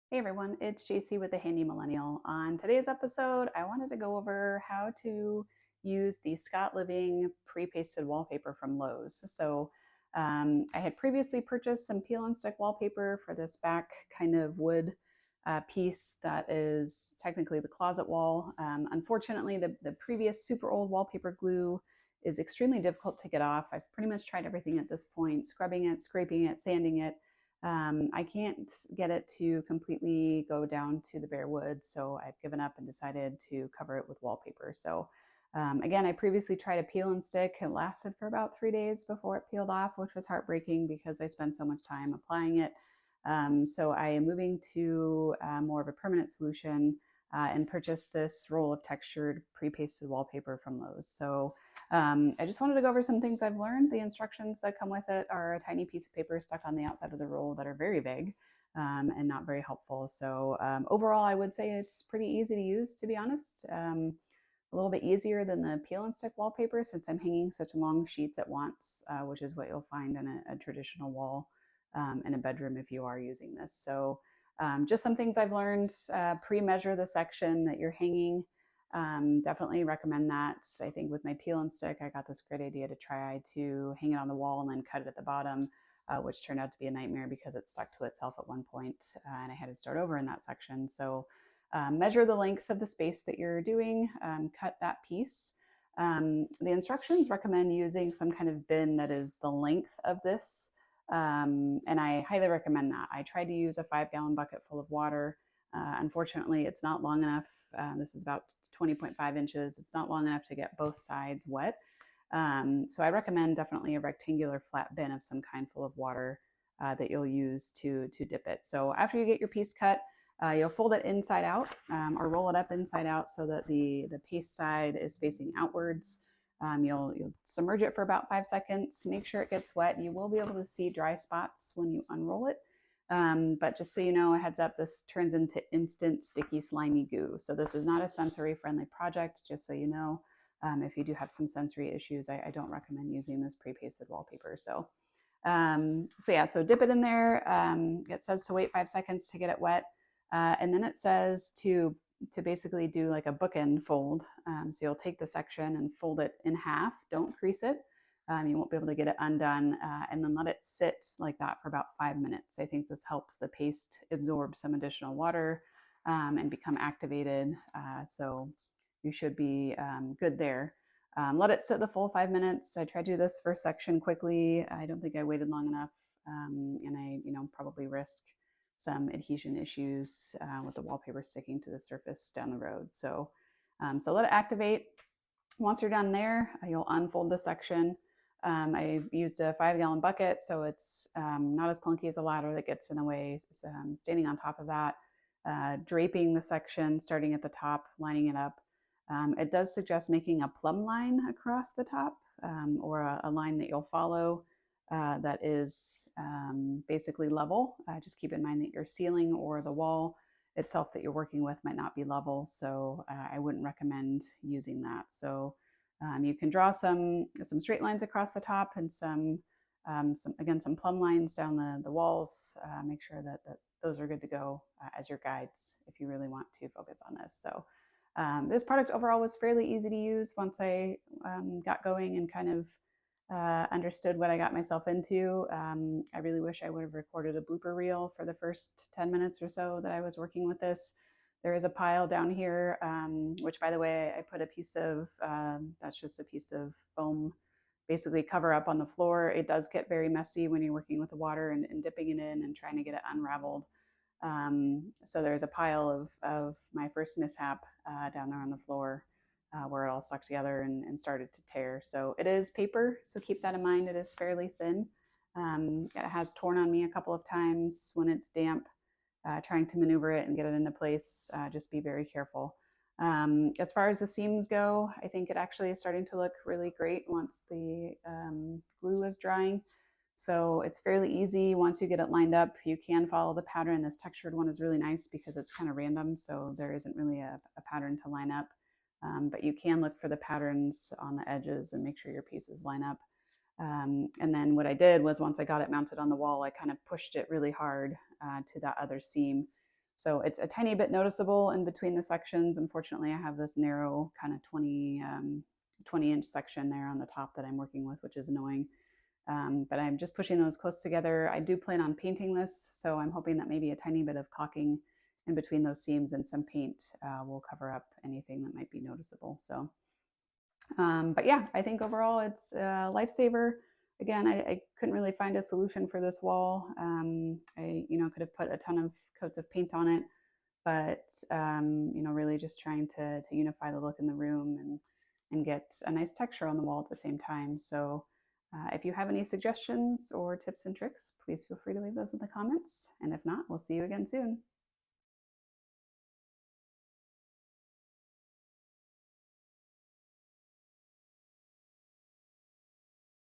Hey everyone, it's JC with the Handy Millennial. On today's episode, I wanted to go over how to use the Scott Living pre-pasted wallpaper from Lowe's. I had previously purchased some peel and stick wallpaper for this back kind of wood piece that is technically the closet wall. Unfortunately, the previous super old wallpaper glue is extremely difficult to get off. I've pretty much tried everything at this point, scrubbing it, scraping it, sanding it. I can't get it to completely go down to the bare wood, so I've given up and decided to cover it with wallpaper. Again, I previously tried a peel and stick. It lasted for about 3 days before it peeled off, which was heartbreaking because I spent so much time applying it. So I am moving to more of a permanent solution and purchased this roll of textured pre-pasted wallpaper from Lowe's. I just wanted to go over some things I've learned. The instructions that come with it are a tiny piece of paper stuck on the outside of the roll that are very vague and not very helpful. Overall, I would say it's pretty easy to use, to be honest. A little bit easier than the peel and stick wallpaper since I'm hanging such long sheets at once, which is what you'll find in a traditional wall in a bedroom if you are using this. Just some things I've learned: pre-measure the section that you're hanging. Definitely recommend that. I think with my peel and stick, I got this great idea to try to hang it on the wall and then cut it at the bottom, which turned out to be a nightmare because it stuck to itself at one point, and I had to start over in that section. Measure the length of the space that you're doing, cut that piece. The instructions recommend using some kind of bin that is the length of this, and I highly recommend that. I tried to use a 5 gallon bucket full of water. Unfortunately, it's not long enough. This is about 20.5 inches. It's not long enough to get both sides wet. So I recommend definitely a rectangular flat bin of some kind full of water that you'll use to dip it. So after you get your piece cut, you'll fold it inside out or roll it up inside out so that the paste side is facing outwards. You'll submerge it for about 5 seconds. Make sure it gets wet. You will be able to see dry spots when you unroll it. But just so you know, a heads up, this turns into instant sticky slimy goo. So this is not a sensory friendly project, just so you know. If you do have some sensory issues, I don't recommend using this pre-pasted wallpaper. So dip it in there. It says to wait 5 seconds to get it wet. And then it says to basically do like a bookend fold. So you'll take the section and fold it in half. Don't crease it. You won't be able to get it undone, and then let it sit like that for about 5 minutes. I think this helps the paste absorb some additional water and become activated. So you should be good there. Let it sit the full 5 minutes. I tried to do this first section quickly. I don't think I waited long enough, and I, probably risk some adhesion issues with the wallpaper sticking to the surface down the road. So let it activate. Once you're done there, you'll unfold the section. I used a 5 gallon bucket, so it's not as clunky as a ladder that gets in the way. Standing on top of that, draping the section, starting at the top, lining it up. It does suggest making a plumb line across the top or a line that you'll follow that is basically level. Just keep in mind that your ceiling or the wall itself that you're working with might not be level, so I wouldn't recommend using that. You can draw some straight lines across the top and some plumb lines down the walls. Make sure that those are good to go as your guides if you really want to focus on this. This product overall was fairly easy to use once I got going and kind of understood what I got myself into. I really wish I would have recorded a blooper reel for the first 10 minutes or so that I was working with this. There is a pile down here, which, by the way, I put a piece of, that's just a piece of foam, basically cover up on the floor. It does get very messy when you're working with the water and dipping it in and trying to get it unraveled. So there's a pile of my first mishap down there on the floor where it all stuck together and started to tear. So it is paper, so keep that in mind. It is fairly thin. It has torn on me a couple of times when it's damp. Trying to maneuver it and get it into place, just be very careful. As far as the seams go, I think it actually is starting to look really great once the glue is drying. So it's fairly easy once you get it lined up. You can follow the pattern. This textured one is really nice because it's kind of random, so there isn't really a pattern to line up. But you can look for the patterns on the edges and make sure your pieces line up. And then what I did was once I got it mounted on the wall, I kind of pushed it really hard to that other seam. So it's a tiny bit noticeable in between the sections. Unfortunately, I have this narrow kind of 20-inch section there on the top that I'm working with, which is annoying. But I'm just pushing those close together. I do plan on painting this, so I'm hoping that maybe a tiny bit of caulking in between those seams and some paint will cover up anything that might be noticeable. So, but yeah, I think overall it's a lifesaver. Again, I couldn't really find a solution for this wall. I, could have put a ton of coats of paint on it, but really just trying to unify the look in the room and get a nice texture on the wall at the same time. So if you have any suggestions or tips and tricks, please feel free to leave those in the comments. And if not, we'll see you again soon.